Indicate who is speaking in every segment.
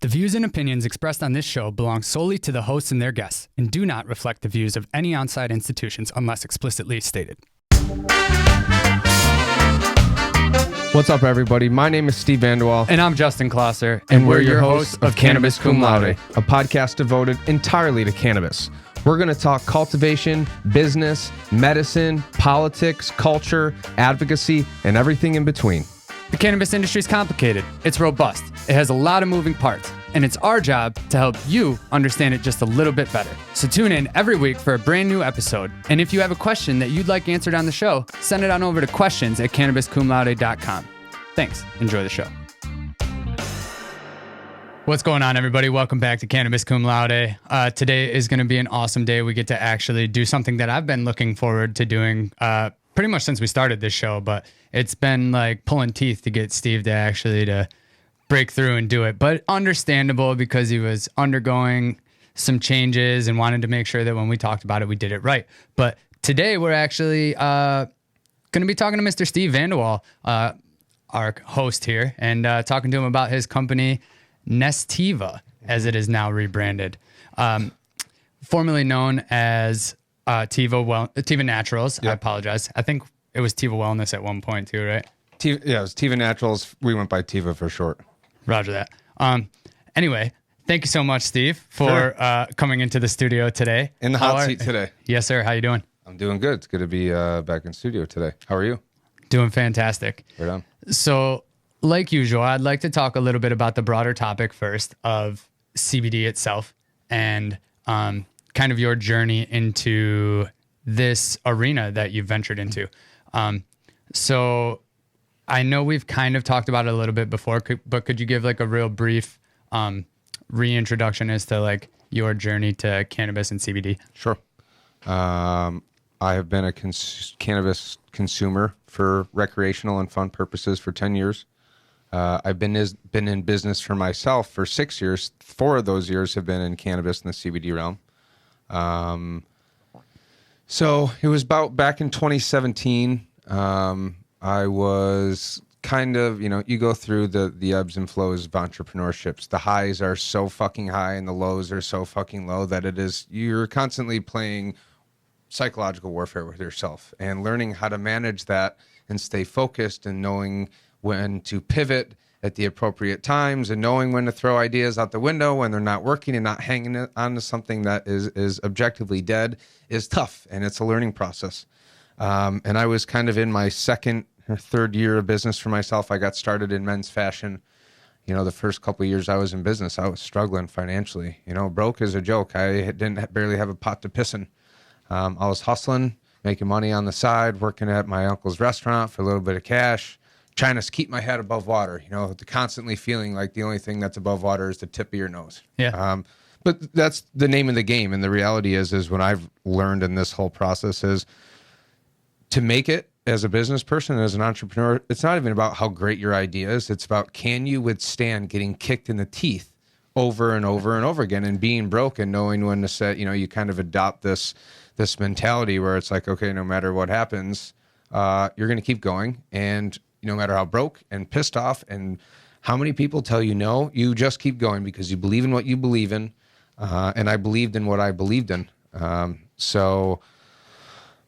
Speaker 1: The views and opinions expressed on this show belong solely to the hosts and their guests and do not reflect the views of any on-site institutions unless explicitly stated.
Speaker 2: What's up, everybody? My name is Steve Vanderwall.
Speaker 1: And I'm Justin Klosser.
Speaker 2: And we're your hosts of Cannabis Cum Laude, a podcast devoted entirely to cannabis. We're going to talk cultivation, business, medicine, politics, culture, advocacy, and everything in between.
Speaker 1: The cannabis industry is complicated. It's robust. It has a lot of moving parts. And it's our job to help you understand it just a little bit better. So tune in every week for a brand new episode. And if you have a question that you'd like answered on the show, send it on over to questions@cannabiscumlaude.com. Thanks. Enjoy the show. What's going on, everybody? Welcome back to Cannabis Cum Laude. Today is going to be an awesome day. We get to actually do something that I've been looking forward to doing pretty much since we started this show, but it's been like pulling teeth to get Steve to break through and do it. But understandable because he was undergoing some changes and wanted to make sure that when we talked about it, we did it right. But today we're actually going to be talking to Mr. Steve Vanderwall, our host here, and talking to him about his company, Nestiva, as it is now rebranded, formerly known as Tiva Naturals. Yep. I apologize. I think it was Tiva Wellness at one point too, right?
Speaker 2: Yeah, it was Tiva Naturals. We went by Tiva for short.
Speaker 1: Roger that. Anyway, thank you so much, Steve, for coming into the studio today.
Speaker 2: In the hot seat today.
Speaker 1: Yes, sir. How you doing?
Speaker 2: I'm doing good. It's good to be back in studio today. How are you?
Speaker 1: Doing fantastic.
Speaker 2: Right on.
Speaker 1: So, like usual, I'd like to talk a little bit about the broader topic first of CBD itself and kind of your journey into this arena that you've ventured into. So I know we've kind of talked about it a little bit before, but could you give like a real brief reintroduction as to like your journey to cannabis and CBD?
Speaker 2: Sure. I have been a cannabis consumer for recreational and fun purposes for 10 years. I've been in business for myself for 6 years. 4 of those years have been in cannabis and the CBD realm. So it was about back in 2017. I was kind of, you go through the ebbs and flows of entrepreneurships. The highs are so fucking high and the lows are so fucking low that you're constantly playing psychological warfare with yourself and learning how to manage that and stay focused and knowing when to pivot at the appropriate times and knowing when to throw ideas out the window when they're not working and not hanging on to something that is objectively dead is tough, and it's a learning process. And I was kind of in my second or third year of business for myself. I got started in men's fashion. The first couple of years I was in business, I was struggling financially. Broke is a joke. I didn't barely have a pot to piss in. I was hustling, making money on the side, working at my uncle's restaurant for a little bit of cash, trying to keep my head above water, constantly feeling like the only thing that's above water is the tip of your nose.
Speaker 1: Yeah.
Speaker 2: But that's the name of the game. And the reality is what I've learned in this whole process is to make it as a business person, as an entrepreneur, it's not even about how great your idea is. It's about, can you withstand getting kicked in the teeth over and over and over again and being broke and knowing when to set, you kind of adopt this mentality where it's like, okay, no matter what happens, you're going to keep going. And no matter how broke and pissed off and how many people tell you no, you just keep going because you believe in what you believe in. And I believed in what I believed in. So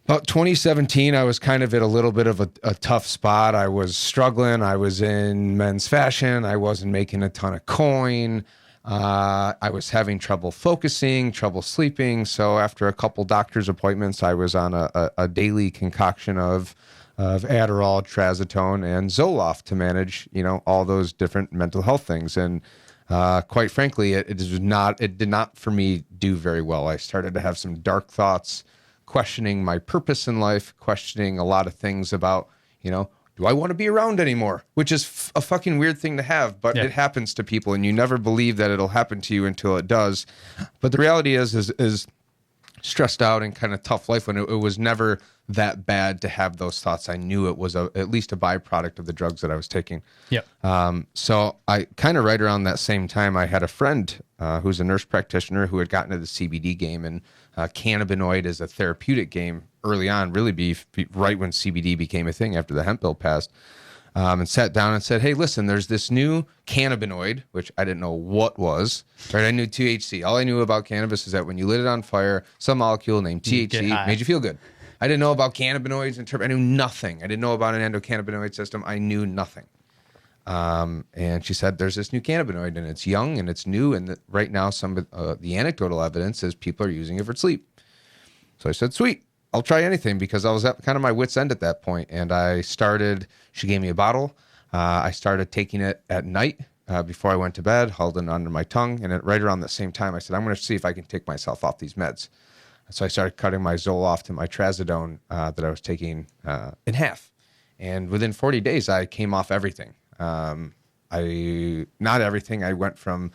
Speaker 2: about 2017, I was kind of at a little bit of a tough spot. I was struggling. I was in men's fashion. I wasn't making a ton of coin. I was having trouble focusing, trouble sleeping. So after a couple doctor's appointments, I was on a daily concoction of Adderall, Trazodone, and Zoloft to manage, all those different mental health things. And quite frankly, it did not for me do very well. I started to have some dark thoughts, questioning my purpose in life, questioning a lot of things about, do I want to be around anymore? Which is a fucking weird thing to have, but It happens to people, and you never believe that it'll happen to you until it does. But the reality is stressed out and kind of tough life when it was never that bad to have those thoughts. I knew it was at least a byproduct of the drugs that I was taking.
Speaker 1: Yep.
Speaker 2: So I kind of right around that same time, I had a friend who's a nurse practitioner who had gotten into the CBD game, and cannabinoid is a therapeutic game early on, really be right when CBD became a thing after the hemp bill passed. and sat down and said, hey, listen, there's this new cannabinoid, which I didn't know what was, right? I knew THC. All I knew about cannabis is that when you lit it on fire, some molecule named THC made you feel good. I didn't know about cannabinoids and I knew nothing. I didn't know about an endocannabinoid system. I knew nothing. And she said, there's this new cannabinoid and it's young and it's new. And right now, some of the anecdotal evidence is people are using it for sleep. So I said, sweet, I'll try anything, because I was at kind of my wit's end at that point. And she gave me a bottle. I started taking it at night before I went to bed, held it under my tongue. And right around the same time, I said, I'm going to see if I can take myself off these meds. So I started cutting my Zoloft and my Trazodone that I was taking in half. And within 40 days, I came off everything. Not everything. I went from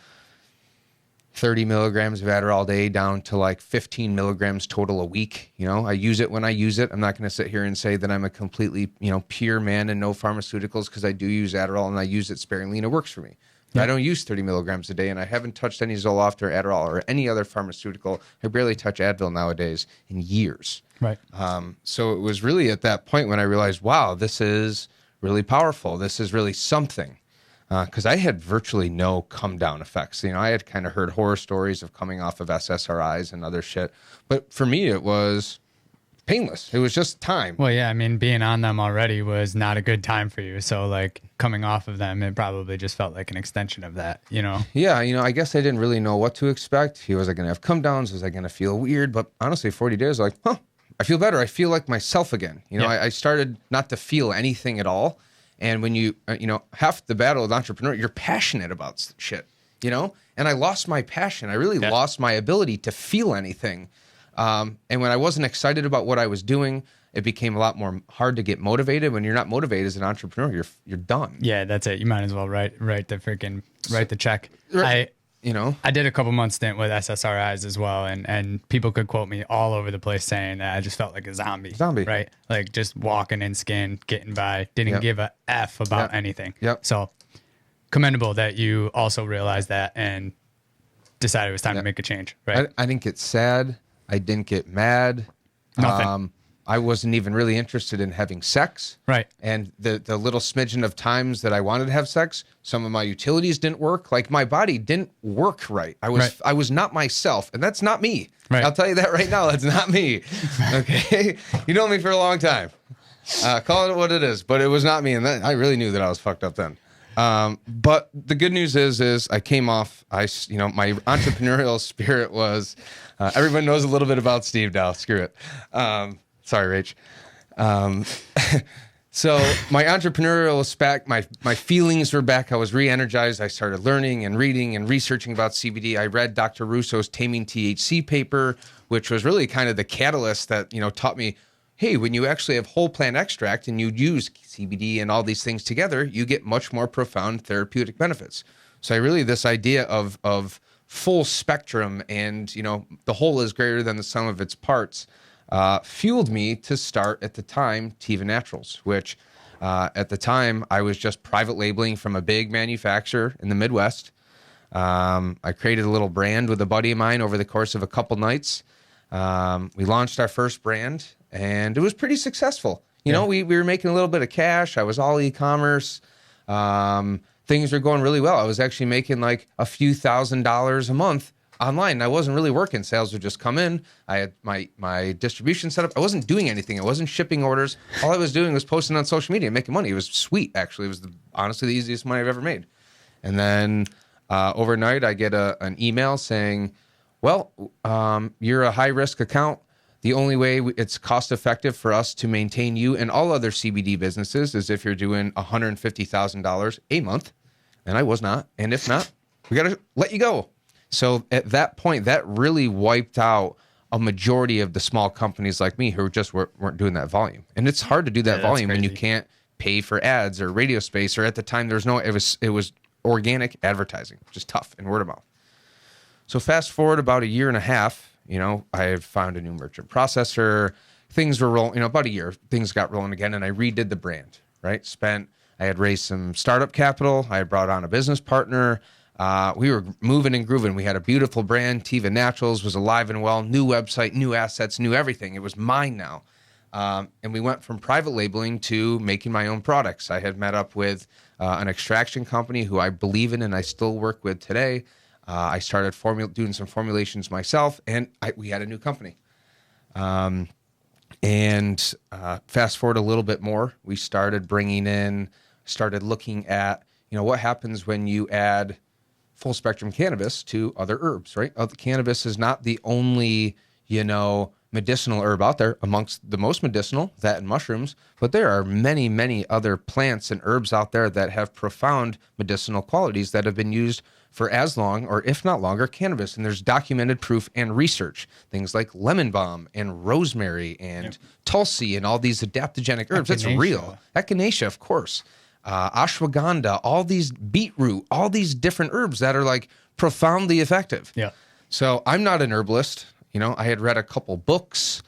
Speaker 2: 30 milligrams of Adderall a day down to like 15 milligrams total a week. I use it when I use it. I'm not going to sit here and say that I'm a completely, pure man and no pharmaceuticals, because I do use Adderall and I use it sparingly and it works for me. Yeah. I don't use 30 milligrams a day, and I haven't touched any Zoloft or Adderall or any other pharmaceutical. I barely touch Advil nowadays in years.
Speaker 1: Right.
Speaker 2: So it was really at that point when I realized, wow, this is really powerful. This is really something. Because I had virtually no come down effects. I had kind of heard horror stories of coming off of SSRIs and other shit. But for me, it was painless. It was just time.
Speaker 1: Well, yeah, I mean, being on them already was not a good time for you. So, like, coming off of them, it probably just felt like an extension of that,
Speaker 2: Yeah, I guess I didn't really know what to expect. Was I going to have come downs? Was I going to feel weird? But honestly, 40 days, like, I feel better. I feel like myself again. I started not to feel anything at all. And when half the battle of the entrepreneur, you're passionate about shit, and I lost my passion. I really lost my ability to feel anything. And when I wasn't excited about what I was doing, it became a lot more hard to get motivated. When you're not motivated as an entrepreneur, you're done.
Speaker 1: Yeah, that's it. You might as well write the check.
Speaker 2: Right.
Speaker 1: I did a couple months stint with SSRIs as well, and people could quote me all over the place saying that I just felt like a zombie. Right? Like just walking in skin, getting by, didn't give a F about anything.
Speaker 2: Yep.
Speaker 1: So commendable that you also realized that and decided it was time to make a change. Right?
Speaker 2: I didn't get sad. I didn't get mad.
Speaker 1: Nothing.
Speaker 2: I wasn't even really interested in having sex.
Speaker 1: Right.
Speaker 2: And the little smidgen of times that I wanted to have sex, some of my utilities didn't work. Like my body didn't work right. I was not myself, and that's not me.
Speaker 1: Right.
Speaker 2: I'll tell you that right now. That's not me. Okay. You know me for a long time. Call it what it is, but it was not me. And I really knew that I was fucked up then. But the good news is I came off, my entrepreneurial spirit was, everyone knows a little bit about Steve now. Screw it. Sorry, Rach. So my entrepreneurial was back. My feelings were back. I was re-energized. I started learning and reading and researching about CBD. I read Dr. Russo's Taming THC paper, which was really kind of the catalyst that, taught me, hey, when you actually have whole plant extract and you use CBD and all these things together, you get much more profound therapeutic benefits. So this idea of full spectrum and, the whole is greater than the sum of its parts, fueled me to start at the time Tiva Naturals, which at the time I was just private labeling from a big manufacturer in the Midwest. I created a little brand with a buddy of mine over the course of a couple nights. We launched our first brand and it was pretty successful. We were making a little bit of cash. I was all e-commerce. Things were going really well. I was actually making like a few $1,000s a month online. I wasn't really working. Sales would just come in. I had my distribution set up. I wasn't doing anything. I wasn't shipping orders. All I was doing was posting on social media and making money. It was sweet, actually. It was honestly the easiest money I've ever made. And then overnight, I get an email saying, well, you're a high-risk account. The only way it's cost-effective for us to maintain you and all other CBD businesses is if you're doing $150,000 a month. And I was not. And if not, we got to let you go. So at that point, that really wiped out a majority of the small companies like me who just weren't doing that volume. And it's hard to do that volume when you can't pay for ads or radio space, or at the time it was organic advertising, which is tough, and word of mouth. So fast forward about a year and a half, I had found a new merchant processor. Things were rolling, about a year, things got rolling again, and I redid the brand, right? I had raised some startup capital. I had brought on a business partner. We were moving and grooving. We had a beautiful brand. Tiva Naturals was alive and well. New website, new assets, new everything. It was mine now. And we went from private labeling to making my own products. I had met up with an extraction company who I believe in and I still work with today. I started doing some formulations myself, and we had a new company. And fast forward a little bit more, we started looking at, what happens when you add full spectrum cannabis to other herbs, right? Cannabis is not the only, medicinal herb out there, amongst the most medicinal, that and mushrooms, but there are many, many other plants and herbs out there that have profound medicinal qualities that have been used for as long, or if not longer, cannabis. And there's documented proof and research. Things like lemon balm and rosemary and tulsi and all these adaptogenic herbs. That's real. Echinacea, of course. Ashwagandha, all these beetroot, all these different herbs that are like profoundly effective.
Speaker 1: Yeah.
Speaker 2: So I'm not an herbalist. I had read a couple books,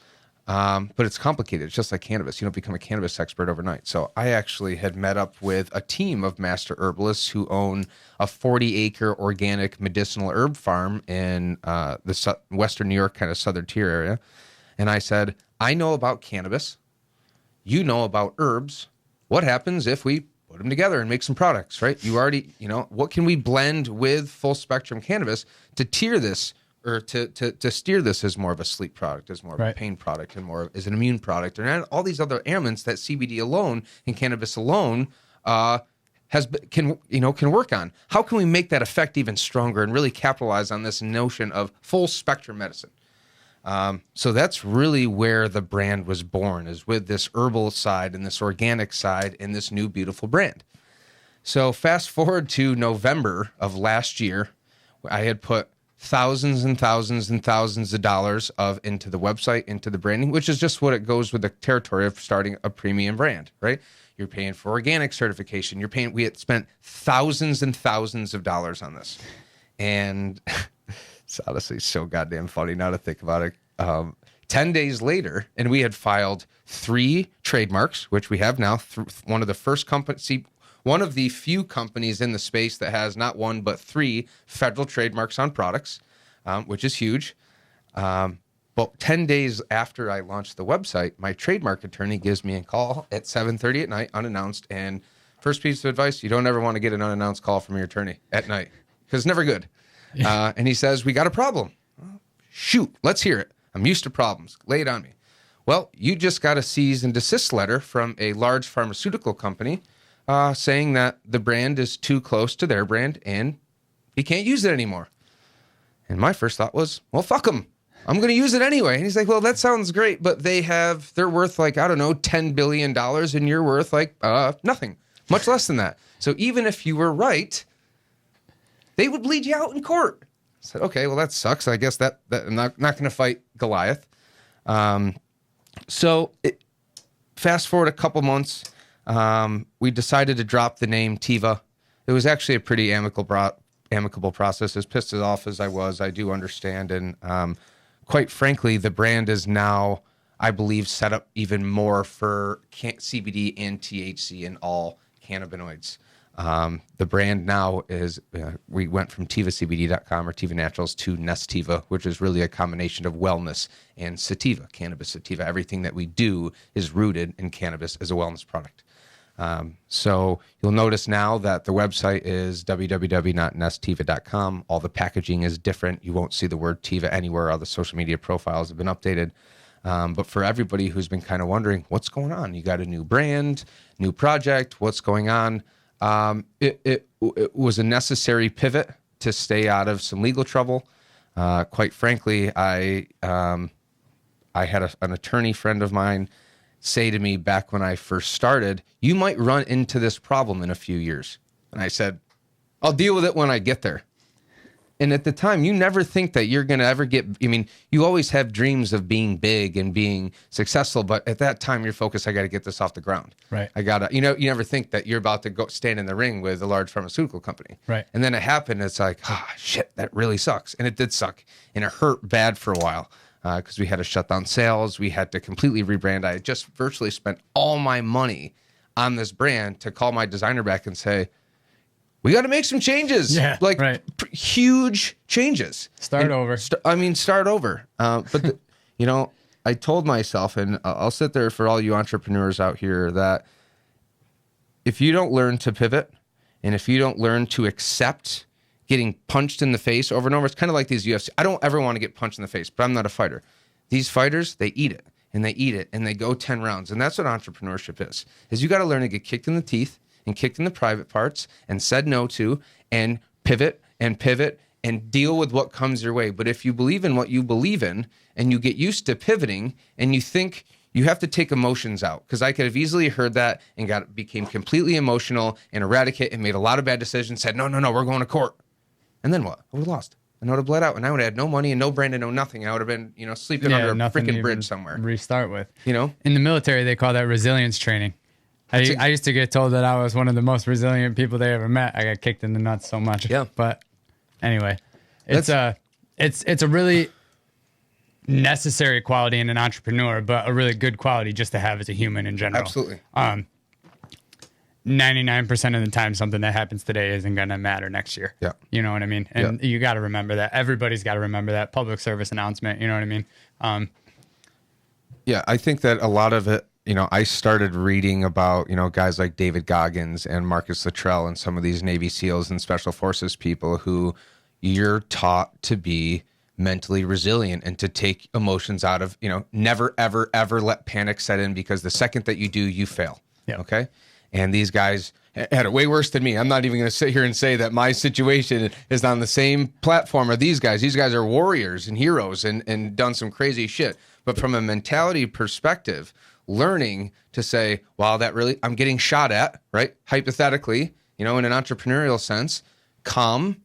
Speaker 2: but it's complicated. It's just like cannabis. You don't become a cannabis expert overnight. So I actually had met up with a team of master herbalists who own a 40-acre organic medicinal herb farm in the Western New York, kind of southern tier area. And I said, I know about cannabis. You know about herbs. What happens if we put them together and make some products, right? You already, what can we blend with full spectrum cannabis to tier this, or to steer this as more of a sleep product, as more of a pain product, and more as an immune product, and all these other elements that CBD alone and cannabis alone can work on. How can we make that effect even stronger and really capitalize on this notion of full spectrum medicine? So that's really where the brand was born, is with this herbal side and this organic side and this new beautiful brand. So fast forward to November of last year, I had put thousands and thousands and thousands of dollars into the website, into the branding, which is just what it goes with the territory of starting a premium brand, right? You're paying for organic certification. We had spent thousands and thousands of dollars on this. And it's honestly so goddamn funny now to think about it. 10 days later, and we had filed 3 trademarks, which we have now through one of the few companies in the space that has not 1, but 3 federal trademarks on products, which is huge. But 10 days after I launched the website, my trademark attorney gives me a call at 7:30 at night, unannounced. And first piece of advice, you don't ever want to get an unannounced call from your attorney at night, because it's never good. And he says, we got a problem. Shoot, let's hear it. I'm used to problems. Lay it on me. Well, you just got a cease and desist letter from a large pharmaceutical company saying that the brand is too close to their brand and he can't use it anymore. And my first thought was, well, fuck them. I'm going to use it anyway. And he's like, well, that sounds great, but they're worth like, I don't know, $10 billion and you're worth like nothing, much less than that. So even if you were right, they would bleed you out in court. I said, okay, well, that sucks. I guess that I'm not going to fight Goliath. Fast forward a couple months, we decided to drop the name Tiva. It was actually a pretty amicable process. As pissed off as I was, I do understand. And quite frankly, the brand is now, I believe, set up even more for CBD and THC and all cannabinoids. The brand now is, we went from TivaCBD.com or Tiva Naturals to Nestiva, which is really a combination of wellness and sativa, cannabis sativa. Everything that we do is rooted in cannabis as a wellness product. So you'll notice now that the website is www.nestiva.com. All the packaging is different. You won't see the word Tiva anywhere. All the social media profiles have been updated. But for everybody who's been kind of wondering, what's going on? You got a new brand, new project, what's going on? It was a necessary pivot to stay out of some legal trouble. Quite frankly, I had an attorney friend of mine say to me back when I first started, you might run into this problem in a few years. And I said, I'll deal with it when I get there. And at the time, you never think that you're going to ever you always have dreams of being big and being successful. But at that time, you're focused, I got to get this off the ground.
Speaker 1: Right.
Speaker 2: You never think that you're about to go stand in the ring with a large pharmaceutical company.
Speaker 1: Right.
Speaker 2: And then it happened. It's like, shit, that really sucks. And it did suck. And it hurt bad for a while because we had to shut down sales. We had to completely rebrand. I had just virtually spent all my money on this brand to call my designer back and say, we got to make some changes.
Speaker 1: Yeah, right.
Speaker 2: Huge changes.
Speaker 1: Start over.
Speaker 2: Start over. But I told myself, and I'll sit there for all you entrepreneurs out here, that if you don't learn to pivot and if you don't learn to accept getting punched in the face over and over, it's kind of like these UFC. I don't ever want to get punched in the face, but I'm not a fighter. These fighters, they eat it and they eat it and they go 10 rounds. And that's what entrepreneurship is you got to learn to get kicked in the teeth and kicked in the private parts and said no to and pivot and deal with what comes your way. But if you believe in what you believe in and you get used to pivoting and you think you have to take emotions out, because I could have easily heard that and became completely emotional and erratic and made a lot of bad decisions, said, no, we're going to court. And then what? I would have lost. And I would have bled out and I would have had no money and no brand and no nothing. I would have been, sleeping under a freaking bridge somewhere.
Speaker 1: Restart with.
Speaker 2: In
Speaker 1: the military, they call that resilience training. I used to get told that I was one of the most resilient people they ever met. I got kicked in the nuts so much.
Speaker 2: Yeah.
Speaker 1: But anyway, it's a really necessary quality in an entrepreneur, but a really good quality just to have as a human in general.
Speaker 2: Absolutely.
Speaker 1: 99% of the time, something that happens today isn't going to matter next year.
Speaker 2: Yeah.
Speaker 1: You know what I mean? And you got to remember that. Everybody's got to remember that. Public service announcement, you know what I mean?
Speaker 2: Yeah, I think that a lot of it, I started reading about, guys like David Goggins and Marcus Luttrell and some of these Navy SEALs and Special Forces people who you're taught to be mentally resilient and to take emotions out of, never, ever, ever let panic set in, because the second that you do, you fail.
Speaker 1: Yeah.
Speaker 2: Okay. And these guys had it way worse than me. I'm not even going to sit here and say that my situation is on the same platform of these guys. These guys are warriors and heroes and done some crazy shit. But from a mentality perspective, learning to say, wow, I'm getting shot at, right? Hypothetically, in an entrepreneurial sense, calm,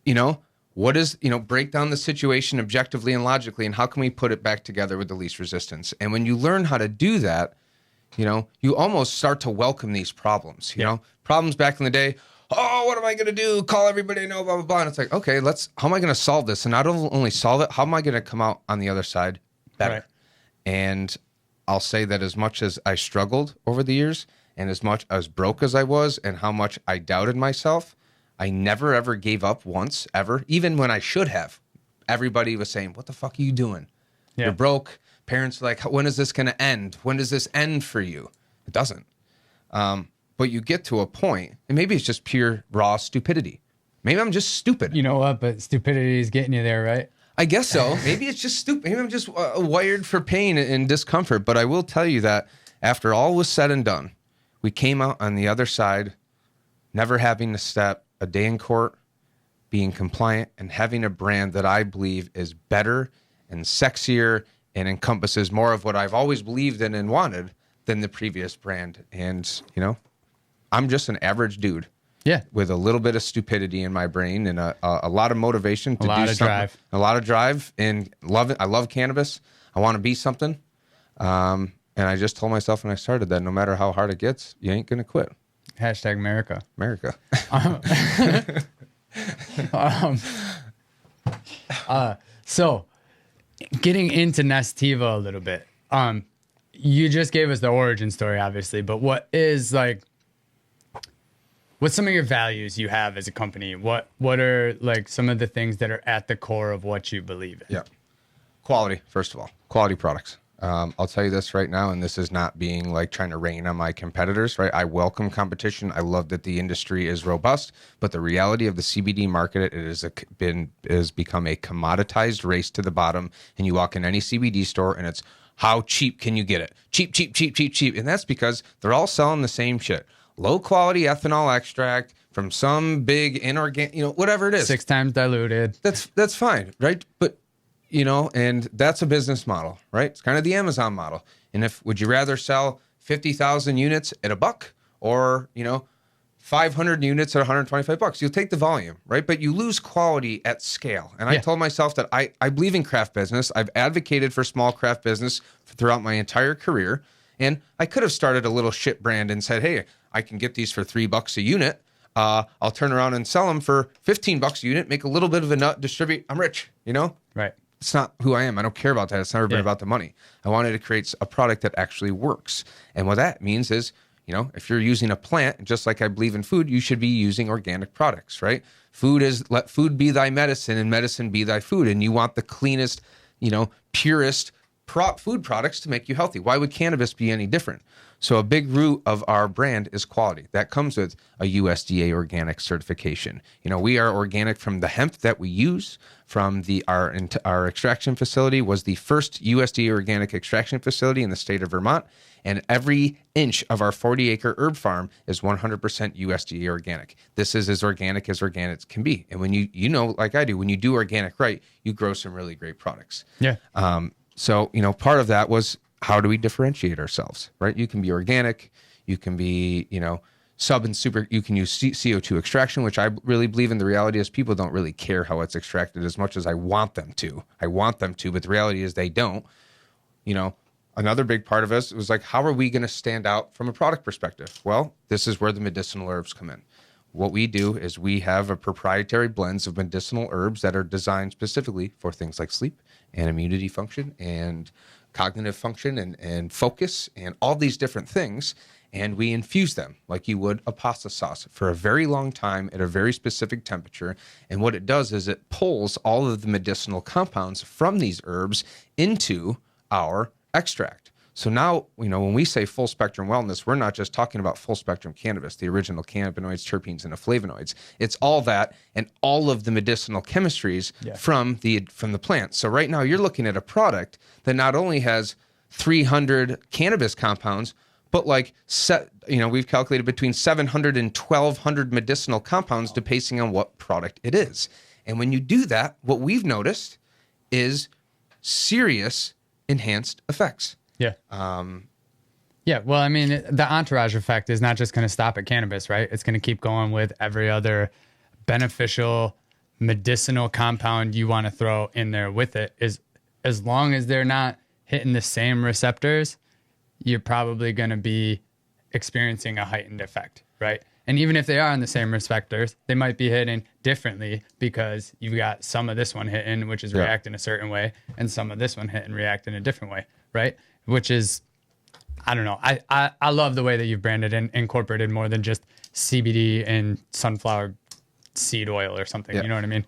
Speaker 2: break down the situation objectively and logically, and how can we put it back together with the least resistance? And when you learn how to do that, you almost start to welcome these problems, problems back in the day. Oh, what am I going to do? Call everybody I know, blah, blah, blah. And it's like, okay, how am I going to solve this? And not only solve it, how am I going to come out on the other side better? Right. And I'll say that as much as I struggled over the years and as much as broke as I was and how much I doubted myself, I never, ever gave up once, ever. Even when I should have, everybody was saying, what the fuck are you doing? Yeah. You're broke. Parents are like, when is this going to end? When does this end for you? It doesn't. But you get to a point, and maybe it's just pure raw stupidity. Maybe I'm just stupid.
Speaker 1: You know what? But stupidity is getting you there, right?
Speaker 2: I guess so. Maybe it's just stupid. Maybe I'm just wired for pain and discomfort. But I will tell you that after all was said and done, we came out on the other side, never having to step a day in court, being compliant, and having a brand that I believe is better and sexier and encompasses more of what I've always believed in and wanted than the previous brand. And, I'm just an average dude.
Speaker 1: Yeah.
Speaker 2: With a little bit of stupidity in my brain and a lot of motivation to do something.
Speaker 1: Drive.
Speaker 2: A lot of drive. And love it. I love cannabis. I want to be something. And I just told myself when I started that no matter how hard it gets, you ain't going to quit.
Speaker 1: Hashtag America.
Speaker 2: America.
Speaker 1: So getting into Nestiva a little bit, you just gave us the origin story, obviously, but what's some of your values you have as a company? What are like some of the things that are at the core of what you believe in?
Speaker 2: Yeah. Quality, first of all. Quality products. I'll tell you this right now, and this is not being like trying to rain on my competitors, right? I welcome competition. I love that the industry is robust, but the reality of the CBD market, it has become a commoditized race to the bottom. And you walk in any CBD store and it's how cheap can you get it? Cheap, cheap, cheap, cheap, cheap. And that's because they're all selling the same shit. Low quality ethanol extract from some big inorganic, whatever it is.
Speaker 1: 6 times diluted.
Speaker 2: That's fine, right? But and that's a business model, right? It's kind of the Amazon model. And would you rather sell 50,000 units at $1 or, 500 units at $125? You'll take the volume, right? But you lose quality at scale. And I told myself that I believe in craft business. I've advocated for small craft business throughout my entire career. And I could have started a little shit brand and said, hey, I can get these for $3 a unit. I'll turn around and sell them for $15 a unit, make a little bit of a nut, distribute. I'm rich,
Speaker 1: Right.
Speaker 2: It's not who I am. I don't care about that. It's never been about the money. I wanted to create a product that actually works. And what that means is, if you're using a plant, just like I believe in food, you should be using organic products, right? Let food be thy medicine and medicine be thy food. And you want the cleanest, purest food products to make you healthy. Why would cannabis be any different? So a big root of our brand is quality. That comes with a USDA organic certification. We are organic from the hemp that we use. From our extraction facility was the first USDA organic extraction facility in the state of Vermont. And every inch of our 40-acre herb farm is 100% USDA organic. This is as organic can be. And when you like I do, when you do organic right, you grow some really great products.
Speaker 1: Yeah.
Speaker 2: So, part of that was, how do we differentiate ourselves, right? You can be organic, you can be, sub and super, you can use CO2 extraction, which I really believe in. The reality is people don't really care how it's extracted as much as I want them to. But the reality is they don't. Another big part of us was like, how are we going to stand out from a product perspective? Well, this is where the medicinal herbs come in. What we do is we have a proprietary blends of medicinal herbs that are designed specifically for things like sleep and immunity function and cognitive function and focus and all these different things. And we infuse them like you would a pasta sauce for a very long time at a very specific temperature. And what it does is it pulls all of the medicinal compounds from these herbs into our extract. So now, when we say full spectrum wellness, we're not just talking about full spectrum cannabis, the original cannabinoids, terpenes, and the flavonoids. It's all that and all of the medicinal chemistries from the plant. So right now you're looking at a product that not only has 300 cannabis compounds, but we've calculated between 700 and 1,200 medicinal compounds depending on what product it is. And when you do that, what we've noticed is serious enhanced effects.
Speaker 1: Yeah. Well, I mean, the entourage effect is not just going to stop at cannabis, right? It's going to keep going with every other beneficial medicinal compound you want to throw in there with it. Is as long as they're not hitting the same receptors, you're probably going to be experiencing a heightened effect, right? And even if they are on the same receptors, they might be hitting differently because you've got some of this one hitting, which is reacting a certain way, and some of this one hitting, reacting a different way, right? Which is, I don't know. I love the way that you've branded and incorporated more than just CBD and sunflower seed oil or something. You know what I mean?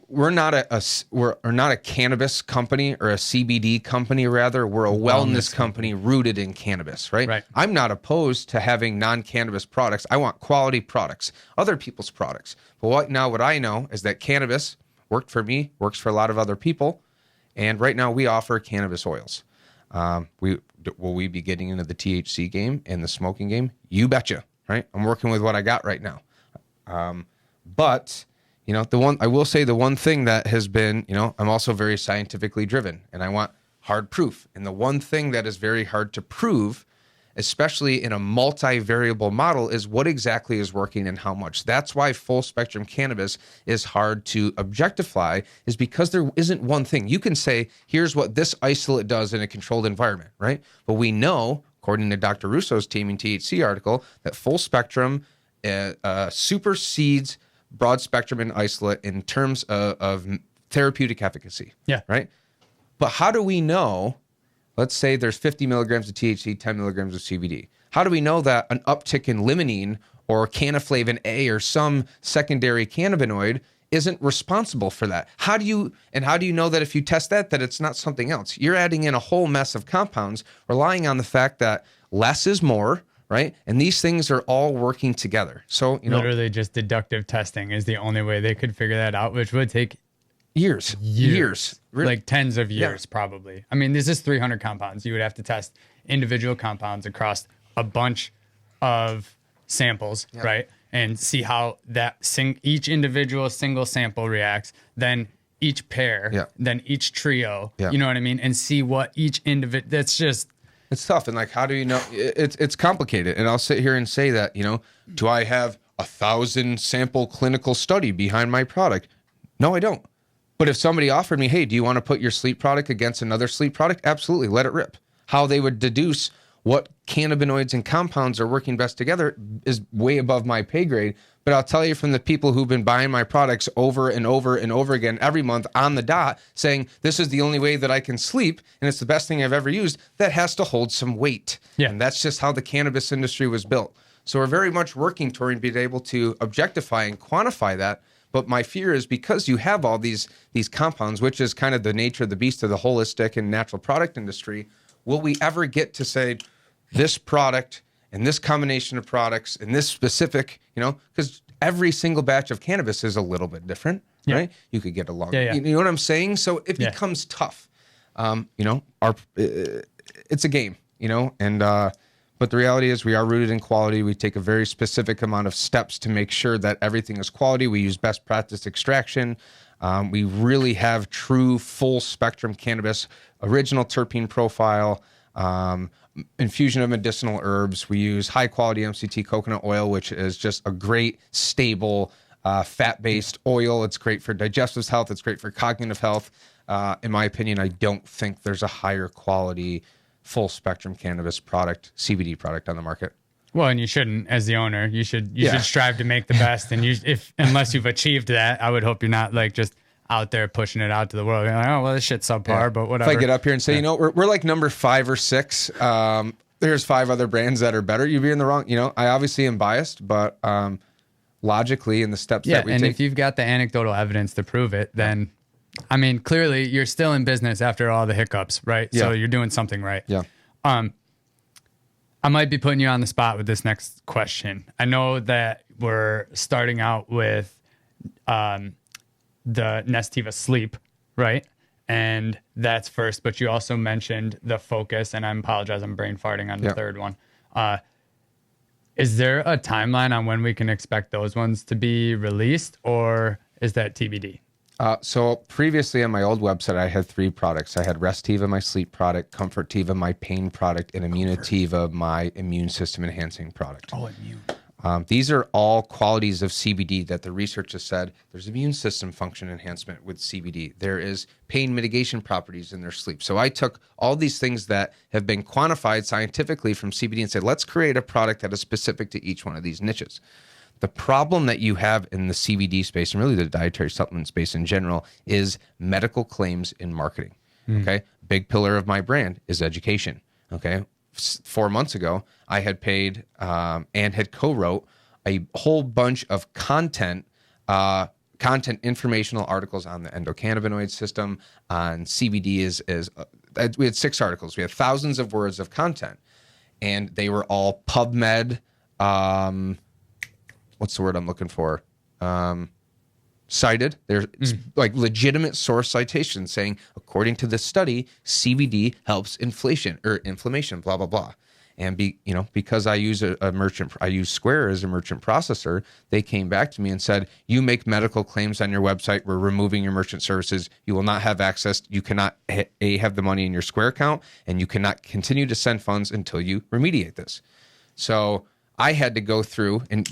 Speaker 2: We're not a cannabis company or a CBD company. Rather, we're a wellness company rooted in cannabis. Right. I'm not opposed to having non-cannabis products. I want quality products, other people's products. But what I know is that cannabis worked for me, works for a lot of other people, and right now we offer cannabis oils. Will we be getting into the THC game and the smoking game? You betcha, right? I'm working with what I got right now. But I will say the one thing that has been, I'm also very scientifically driven and I want hard proof. And the one thing that is very hard to prove, especially in a multivariable model, is what exactly is working and how much. That's why full spectrum cannabis is hard to objectify, is because there isn't one thing. You can say, here's what this isolate does in a controlled environment, right? But we know, according to Dr. Russo's Taming THC article, that full spectrum supersedes broad spectrum and isolate in terms of therapeutic efficacy. Yeah. Right? But how do we know? Let's say there's 50 milligrams of THC, 10 milligrams of CBD. How do we know that an uptick in limonene or canaflavin A or some secondary cannabinoid isn't responsible for that? How do you know that if you test that it's not something else? You're adding in a whole mess of compounds, relying on the fact that less is more, right? And these things are all working together. So,
Speaker 1: literally just deductive testing is the only way they could figure that out, which would take
Speaker 2: years. Really?
Speaker 1: Like tens of years, probably. I mean, this is 300 compounds. You would have to test individual compounds across a bunch of samples, right? And see how each individual single sample reacts, then each pair, then each trio, you know what I mean? And see what each individual,
Speaker 2: it's tough. And how do you know? It's complicated. And I'll sit here and say that, do I have 1,000 sample clinical study behind my product? No, I don't. But if somebody offered me, hey, do you want to put your sleep product against another sleep product? Absolutely. Let it rip. How they would deduce what cannabinoids and compounds are working best together is way above my pay grade. But I'll tell you from the people who've been buying my products over and over and over again every month on the dot, saying this is the only way that I can sleep and it's the best thing I've ever used, that has to hold some weight. Yeah. And that's just how the cannabis industry was built. So we're very much working toward being able to objectify and quantify that. But my fear is because you have all these compounds, which is kind of the nature of the beast of the holistic and natural product industry, will we ever get to say this product and this combination of products and this specific, because every single batch of cannabis is a little bit different, right? You could get along. You know what I'm saying? So it becomes tough. It's a game, but the reality is we are rooted in quality. We take a very specific amount of steps to make sure that everything is quality. We use best practice extraction. We really have true full spectrum cannabis, original terpene profile, infusion of medicinal herbs. We use high quality MCT coconut oil, which is just a great, stable, fat-based oil. It's great for digestive health. It's great for cognitive health. In my opinion, I don't think there's a higher quality full spectrum cannabis product, CBD product on the market.
Speaker 1: Well, and you shouldn't, as the owner, you should strive to make the best. And unless you've achieved that, I would hope you're not like just out there pushing it out to the world. You're like, oh, well, this shit's subpar, but whatever.
Speaker 2: If I get up here and say, we're like number 5 or 6. There's 5 other brands that are better. You'd be in the wrong. I obviously am biased, but logically in the steps that we take.
Speaker 1: And if you've got the anecdotal evidence to prove it, then clearly you're still in business after all the hiccups, right?
Speaker 2: Yeah.
Speaker 1: So you're doing something right.
Speaker 2: Yeah.
Speaker 1: I might be putting you on the spot with this next question. I know that we're starting out with the Nestiva Sleep, right? And that's first, but you also mentioned the Focus, and I apologize, I'm brain farting on the third one. Is there a timeline on when we can expect those ones to be released, or is that TBD?
Speaker 2: So previously on my old website, I had 3 products. I had Restiva, my sleep product, Comfortiva, my pain product, and Immunitiva, my immune system enhancing product.
Speaker 1: Oh, immune.
Speaker 2: These are all qualities of CBD that the research has said there's immune system function enhancement with CBD. There is pain mitigation properties in their sleep. So I took all these things that have been quantified scientifically from CBD and said, let's create a product that is specific to each one of these niches. The problem that you have in the CBD space and really the dietary supplement space in general is medical claims in marketing. Okay. Big pillar of my brand is education. Okay. 4 months ago, I had paid and had co-wrote a whole bunch of content informational articles on the endocannabinoid system, on CBD we had 6 articles. We had thousands of words of content, and they were all PubMed, what's the word I'm looking for? Cited. There's like legitimate source citations saying, according to this study, CBD helps inflammation, blah, blah, blah. And because I use I use Square as a merchant processor, they came back to me and said, you make medical claims on your website. We're removing your merchant services. You will not have access. You cannot have the money in your Square account, and you cannot continue to send funds until you remediate this. So I had to go through, and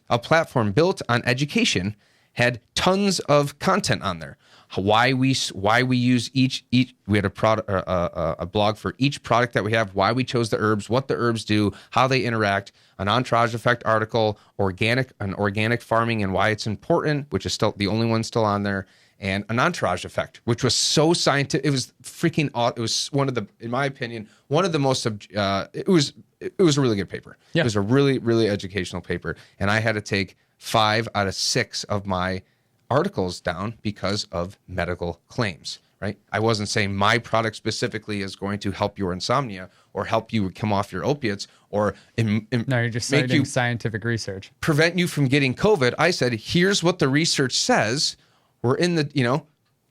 Speaker 2: a platform built on education had tons of content on there. Why we use each we had a blog for each product that we have, why we chose the herbs, what the herbs do, how they interact, an entourage effect article, organic farming and why it's important, which is still the only one still on there, and an entourage effect, which was so scientific. It was freaking awesome. It was one of the, in my opinion, one of the most, it was a really good paper. Yeah. It was a really, really educational paper. And I had to take 5 out of 6 of my articles down because of medical claims, right? I wasn't saying my product specifically is going to help your insomnia or help you come off your opiates or
Speaker 1: no, you're just citing scientific research.
Speaker 2: Prevent you from getting COVID. I said, here's what the research says. We're in the,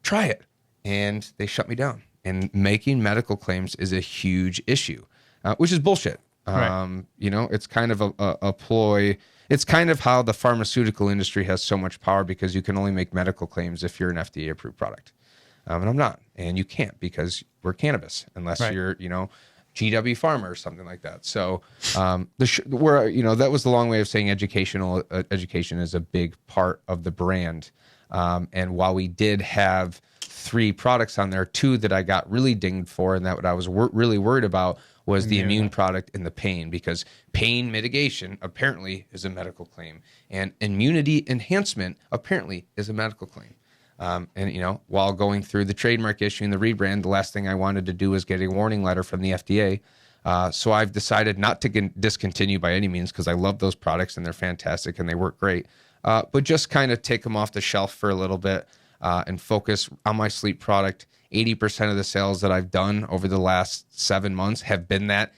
Speaker 2: try it. And they shut me down. And making medical claims is a huge issue, which is bullshit.
Speaker 1: Right.
Speaker 2: It's kind of a ploy. It's kind of how the pharmaceutical industry has so much power because you can only make medical claims if you're an FDA approved product. And I'm not. And you can't because we're cannabis unless you're, GW Pharma or something like that. So that was the long way of saying education is a big part of the brand. And while we did have 3 products on there, 2 that I got really dinged for, and that what I was really worried about was the immune product and the pain, because pain mitigation apparently is a medical claim, and immunity enhancement apparently is a medical claim. And while going through the trademark issue and the rebrand, the last thing I wanted to do was get a warning letter from the FDA. So I've decided not to discontinue by any means because I love those products and they're fantastic and they work great. but just kind of take them off the shelf for a little bit and focus on my sleep product. 80% of the sales that I've done over the last 7 months have been that.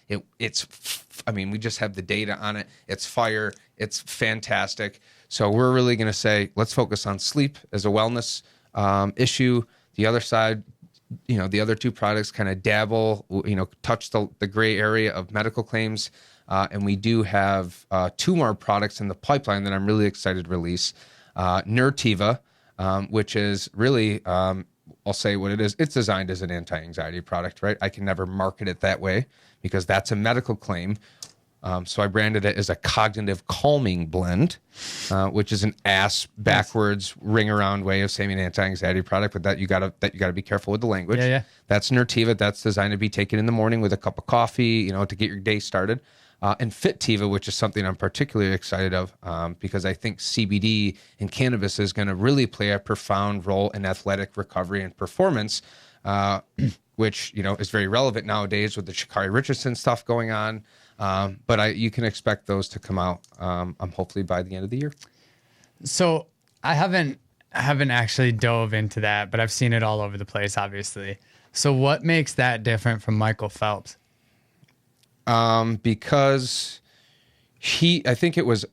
Speaker 2: I mean, we just have the data on it. It's fire. It's fantastic. So we're really going to say, let's focus on sleep as a wellness issue. The other side, the other two products kind of dabble, touch the gray area of medical claims. And we do have 2 more products in the pipeline that I'm really excited to release. Nurtiva, which is really, I'll say what it is. It's designed as an anti-anxiety product, right? I can never market it that way because that's a medical claim. So I branded it as a cognitive calming blend, which is an ass backwards ring around way of saying an anti-anxiety product, but that you gotta be careful with the language.
Speaker 1: Yeah.
Speaker 2: That's Nurtiva. That's designed to be taken in the morning with a cup of coffee, to get your day started. And Fitiva, which is something I'm particularly excited of, because I think CBD and cannabis is going to really play a profound role in athletic recovery and performance, which is very relevant nowadays with the Sha'Carri Richardson stuff going on. But you can expect those to come out, hopefully by the end of the year.
Speaker 1: So I haven't actually dove into that, but I've seen it all over the place, obviously. So what makes that different from Michael Phelps?
Speaker 2: Because I think it was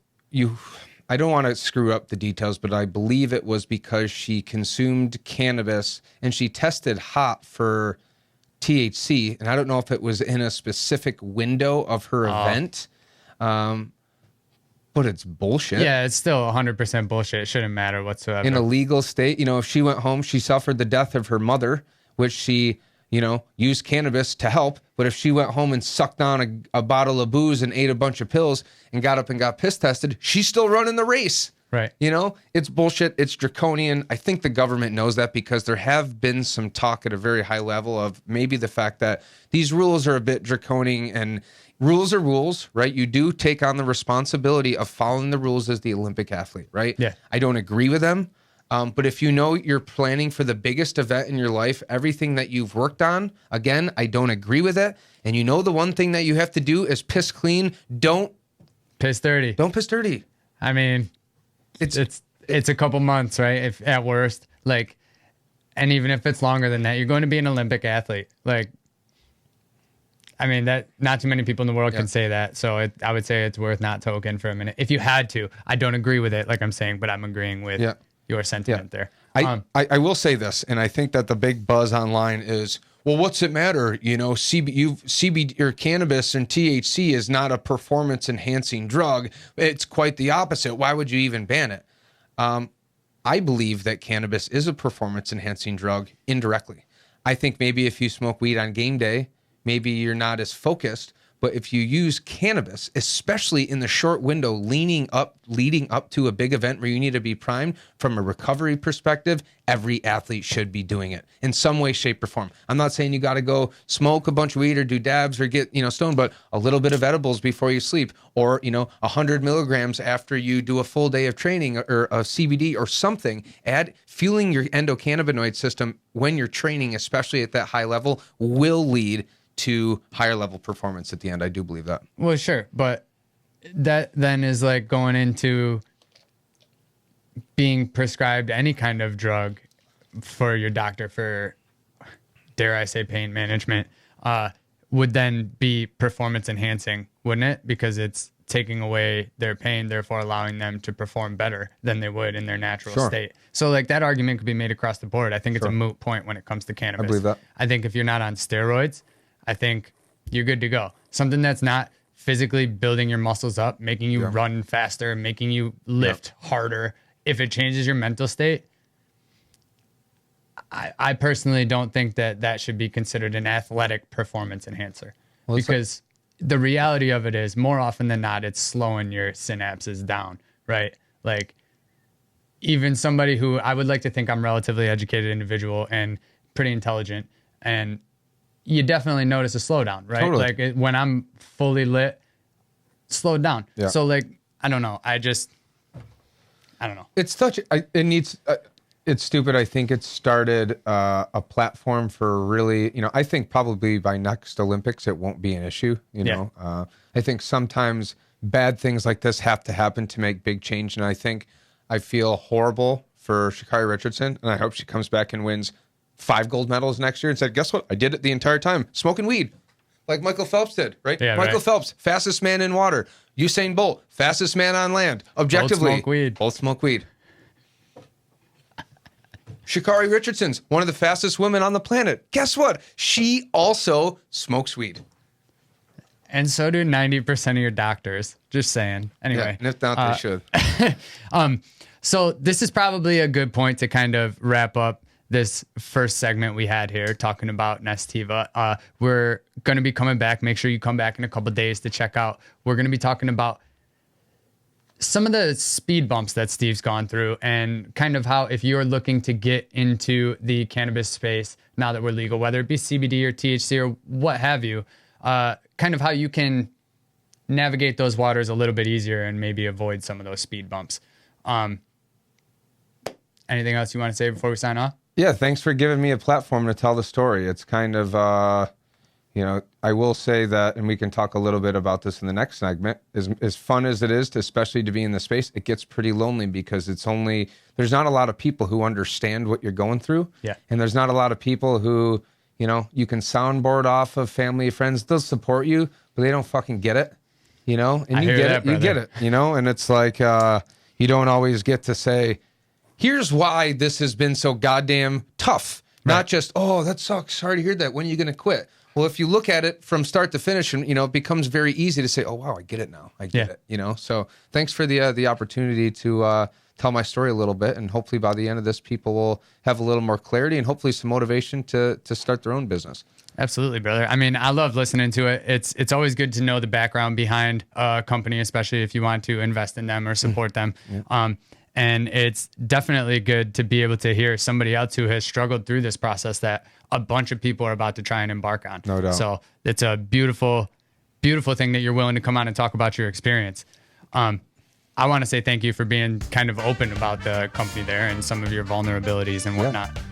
Speaker 2: I don't want to screw up the details, but I believe it was because she consumed cannabis and she tested hot for THC. And I don't know if it was in a specific window of her event. But it's bullshit.
Speaker 1: Yeah, it's still 100% bullshit. It shouldn't matter whatsoever.
Speaker 2: In a legal state, if she went home, she suffered the death of her mother, which she, used cannabis to help. But if she went home and sucked on a bottle of booze and ate a bunch of pills and got up and got piss tested, she's still running the race.
Speaker 1: Right.
Speaker 2: It's bullshit. It's draconian. I think the government knows that because there have been some talk at a very high level of maybe the fact that these rules are a bit draconian, and rules are rules, right? You do take on the responsibility of following the rules as the Olympic athlete, right?
Speaker 1: Yeah.
Speaker 2: I don't agree with them. But if you're planning for the biggest event in your life, everything that you've worked on, again, I don't agree with it. And the one thing that you have to do is piss clean. Don't
Speaker 1: piss dirty.
Speaker 2: Don't piss dirty.
Speaker 1: I mean, it's a couple months, right? If at worst, and even if it's longer than that, you're going to be an Olympic athlete. I mean, that not too many people in the world can say that. So I would say it's worth not token for a minute. If you had to, I don't agree with it, like I'm saying, but I'm agreeing with your sentiment there.
Speaker 2: I will say this, and I think that the big buzz online is, well, what's it matter? CBD or cannabis and THC is not a performance enhancing drug. It's quite the opposite. Why would you even ban it? I believe that cannabis is a performance enhancing drug indirectly. I think maybe if you smoke weed on game day, maybe you're not as focused. But if you use cannabis, especially in the short window leading up to a big event where you need to be primed from a recovery perspective, every athlete should be doing it in some way, shape, or form. I'm not saying you got to go smoke a bunch of weed or do dabs or get, stoned, but a little bit of edibles before you sleep, or, 100 milligrams after you do a full day of training, or a CBD or something. Fueling your endocannabinoid system when you're training, especially at that high level, will lead to higher level performance at the end. I do believe that.
Speaker 1: Well, sure. But that then is going into being prescribed any kind of drug for your doctor for, dare I say, pain management, would then be performance enhancing, wouldn't it? Because it's taking away their pain, therefore allowing them to perform better than they would in their natural state. So that argument could be made across the board. I think it's a moot point when it comes to cannabis.
Speaker 2: I believe that.
Speaker 1: I think if you're not on steroids, I think you're good to go. Something that's not physically building your muscles up, making you run faster, making you lift harder. If it changes your mental state, I personally don't think that should be considered an athletic performance enhancer. Because the reality of it is, more often than not, it's slowing your synapses down, right? Even somebody who I would like to think I'm a relatively educated individual and pretty intelligent, and you definitely notice a slowdown, right?
Speaker 2: Totally.
Speaker 1: When I'm fully lit, slowed down.
Speaker 2: Yeah.
Speaker 1: So I don't know. I don't know.
Speaker 2: It's it's stupid. I think it started a platform for really, I think probably by next Olympics, it won't be an issue. I think sometimes bad things like this have to happen to make big change. And I think I feel horrible for Sha'Carri Richardson, and I hope she comes back and wins 5 gold medals next year and said, guess what? I did it the entire time, smoking weed, like Michael Phelps did, right?
Speaker 1: Yeah,
Speaker 2: Michael Phelps, fastest man in water. Usain Bolt, fastest man on land. Objectively,
Speaker 1: both smoke weed.
Speaker 2: Sha'Carri Richardson's one of the fastest women on the planet. Guess what? She also smokes weed.
Speaker 1: And so do 90% of your doctors. Just saying. Anyway.
Speaker 2: Yeah, and if not, they should.
Speaker 1: So this is probably a good point to kind of wrap up this first segment we had here talking about Nestiva. We're going to be coming back. Make sure you come back in a couple of days to check out. We're going to be talking about some of the speed bumps that Steve's gone through and kind of how if you're looking to get into the cannabis space now that we're legal, whether it be CBD or THC or what have you, kind of how you can navigate those waters a little bit easier and maybe avoid some of those speed bumps. Anything else you want to say before we sign off?
Speaker 2: Yeah, thanks for giving me a platform to tell the story. It's kind of, I will say that, and we can talk a little bit about this in the next segment, as fun as it is, especially to be in the space, it gets pretty lonely because there's not a lot of people who understand what you're going through.
Speaker 1: Yeah.
Speaker 2: And there's not a lot of people who, you can soundboard off of family, friends, they'll support you, but they don't fucking get it, and you get it, and it's like, you don't always get to say, here's why this has been so goddamn tough. Right. Not just, oh, that sucks. Sorry to hear that. When are you going to quit? Well, if you look at it from start to finish, and it becomes very easy to say, oh, wow, I get it now. I get it, So thanks for the opportunity to tell my story a little bit. And hopefully by the end of this, people will have a little more clarity and hopefully some motivation to start their own business.
Speaker 1: Absolutely, brother. I mean, I love listening to it. It's always good to know the background behind a company, especially if you want to invest in them or support them. Yeah. And it's definitely good to be able to hear somebody else who has struggled through this process that a bunch of people are about to try and embark on.
Speaker 2: No doubt.
Speaker 1: So it's a beautiful, beautiful thing that you're willing to come on and talk about your experience. I want to say thank you for being kind of open about the company there and some of your vulnerabilities and whatnot. Yeah.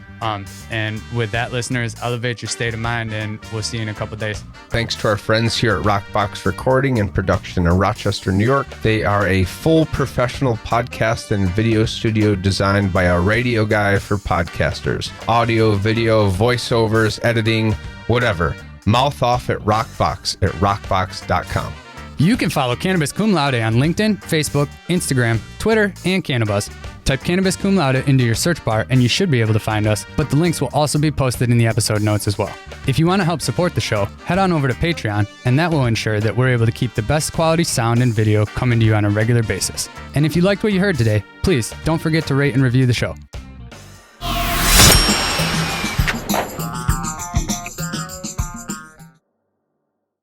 Speaker 1: And with that, listeners, elevate your state of mind, and we'll see you in a couple of days.
Speaker 3: Thanks to our friends here at Rockbox Recording and Production in Rochester, New York. They are a full professional podcast and video studio designed by a radio guy for podcasters. Audio, video, voiceovers, editing, whatever. Mouth off at Rockbox at rockbox.com.
Speaker 1: You can follow Cannabis Cum Laude on LinkedIn, Facebook, Instagram, Twitter, and Cannabis. Type Cannabis Cum Laude into your search bar and you should be able to find us, but the links will also be posted in the episode notes as well. If you want to help support the show, head on over to Patreon, and that will ensure that we're able to keep the best quality sound and video coming to you on a regular basis. And if you liked what you heard today, please don't forget to rate and review the show.